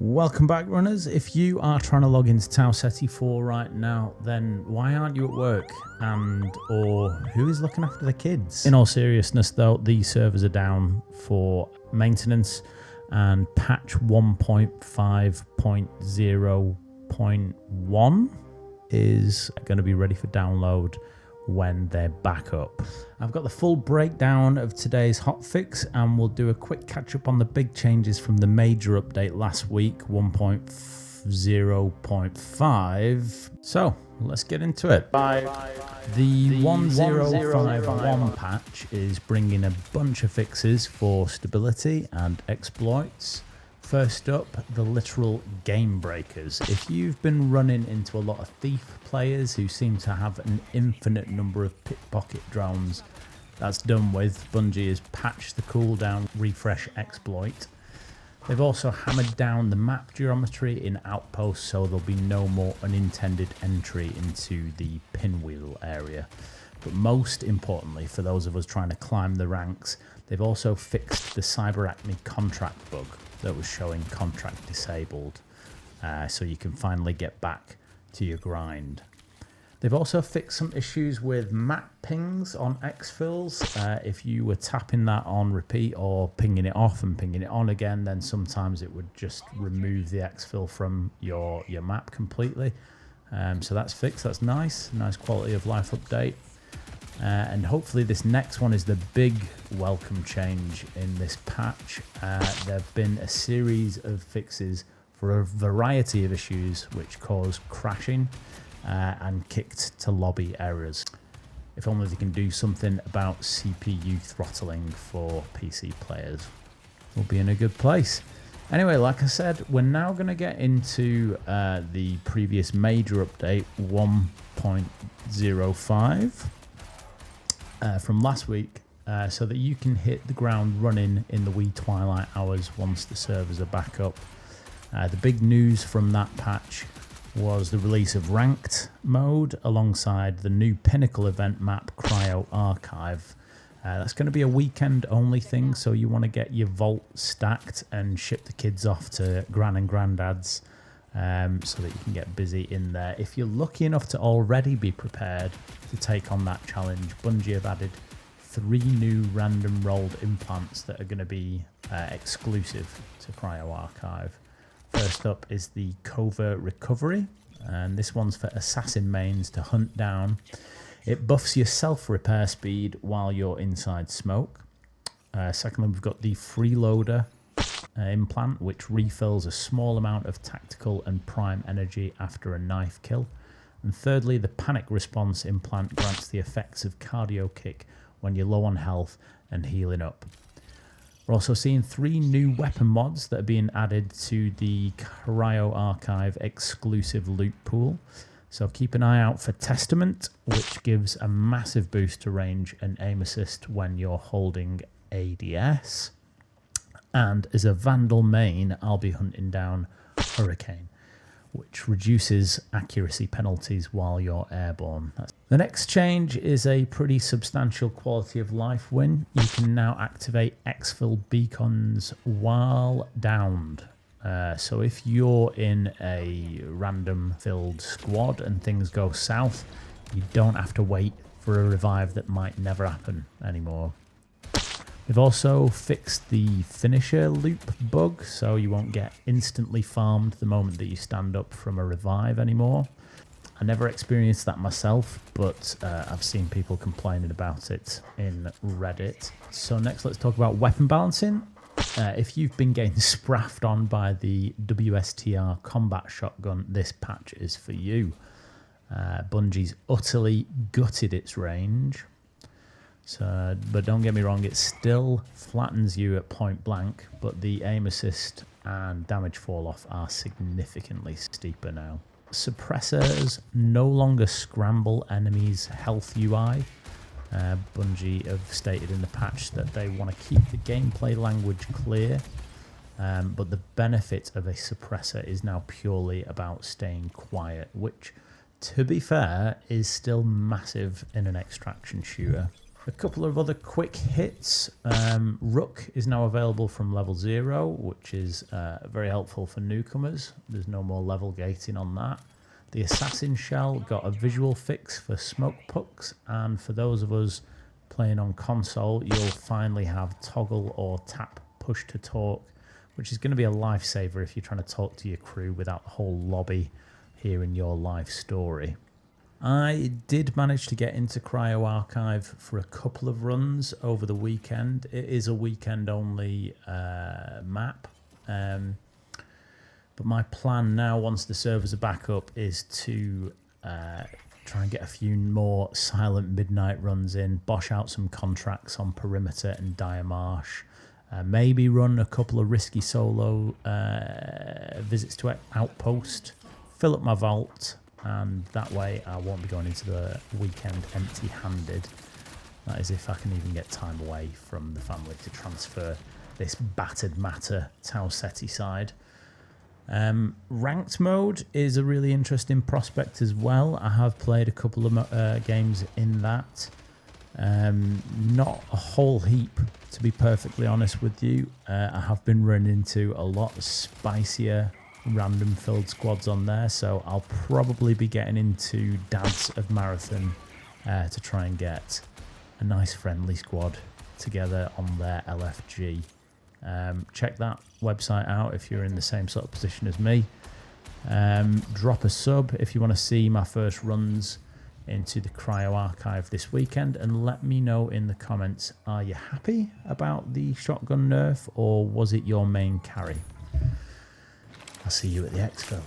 Welcome back, runners. If you are trying to log into Tau Ceti 4 right now, then why aren't you at work? Or who is looking after the kids? In all seriousness though, these servers are down for maintenance, and patch 1.5.0.1 is going to be ready for download when they're back up. I've got the full breakdown of today's hotfix, and we'll do a quick catch up on the big changes from the major update last week, 1.0.5. So let's get into it. The 1051 patch is bringing a bunch of fixes for stability and exploits. First up, the literal game breakers. If you've been running into a lot of thief players who seem to have an infinite number of pickpocket drones, that's done with. Bungie has patched the cooldown refresh exploit. They've also hammered down the map geometry in outposts, so there'll be no more unintended entry into the pinwheel area. But most importantly, for those of us trying to climb the ranks, they've also fixed the cyberacne contract bug that was showing contract disabled, so you can finally get back to your grind. They've also fixed some issues with map pings on Exfils. If you were tapping that on repeat or pinging it off and pinging it on again, then sometimes it would just remove the Exfil from your map completely. So that's fixed. That's nice quality of life update. And hopefully this next one is the big welcome change in this patch. There have been a series of fixes for a variety of issues which cause crashing and kicked to lobby errors. If only they can do something about CPU throttling for PC players, we'll be in a good place. Anyway, like I said, we're now going to get into the previous major update 1.05. From last week, so that you can hit the ground running in the wee twilight hours once the servers are back up. The big news from that patch was the release of ranked mode alongside the new pinnacle event map Cryo Archive. That's going to be a weekend only thing, so you want to get your vault stacked and ship the kids off to gran and granddads, so that you can get busy in there. If you're lucky enough to already be prepared to take on that challenge, Bungie have added 3 new random rolled implants that are going to be exclusive to Cryo Archive. First up is the Covert Recovery, and this one's for assassin mains to hunt down. It buffs your self-repair speed while you're inside smoke. Secondly, we've got the Freeloader implant, which refills a small amount of tactical and prime energy after a knife kill. And thirdly, the Panic Response implant grants the effects of Cardio Kick when you're low on health and healing up. We're also seeing 3 new weapon mods that are being added to the Cryo Archive exclusive loot pool. So keep an eye out for Testament, which gives a massive boost to range and aim assist when you're holding ADS. And as a Vandal main, I'll be hunting down Hurricane, which reduces accuracy penalties while you're airborne. The next change is a pretty substantial quality of life win. You can now activate Exfil beacons while downed. So if you're in a random filled squad and things go south, you don't have to wait for a revive that might never happen anymore. They've also fixed the finisher loop bug, so you won't get instantly farmed the moment that you stand up from a revive anymore. I never experienced that myself, but I've seen people complaining about it in Reddit. So next, let's talk about weapon balancing. If you've been getting spraffed on by the WSTR Combat Shotgun, this patch is for you. Bungie's utterly gutted its range. So, but don't get me wrong, it still flattens you at point blank, but the aim assist and damage fall off are significantly steeper now. Suppressors no longer scramble enemies' health UI. Bungie have stated in the patch that they want to keep the gameplay language clear, but the benefit of a suppressor is now purely about staying quiet, which, to be fair, is still massive in an extraction shooter. A couple of other quick hits. Rook is now available from level 0, which is very helpful for newcomers. There's no more level gating on that. The Assassin Shell got a visual fix for smoke pucks, and for those of us playing on console, you'll finally have toggle or tap push to talk, which is going to be a lifesaver if you're trying to talk to your crew without the whole lobby hearing your life story. I did manage to get into Cryo Archive for a couple of runs over the weekend. It is a weekend-only map. But my plan now, once the servers are back up, is to try and get a few more silent midnight runs in, bosh out some contracts on Perimeter and Dire Marsh, maybe run a couple of risky solo visits to Outpost, fill up my vault, and that way I won't be going into the weekend empty-handed. That is if I can even get time away from the family to transfer this battered matter Tau Ceti side. Ranked mode is a really interesting prospect as well. I have played a couple of games in that. Not a whole heap, to be perfectly honest with you. I have been running into a lot spicier random filled squads on there, so I'll probably be getting into Dads of Marathon to try and get a nice friendly squad together on their LFG. Check that website out if you're in the same sort of position as me. Drop a sub if you want to see my first runs into the Cryo Archive this weekend, and let me know in the comments, are you happy about the shotgun nerf, or was it your main carry? I'll see you at the Exfil.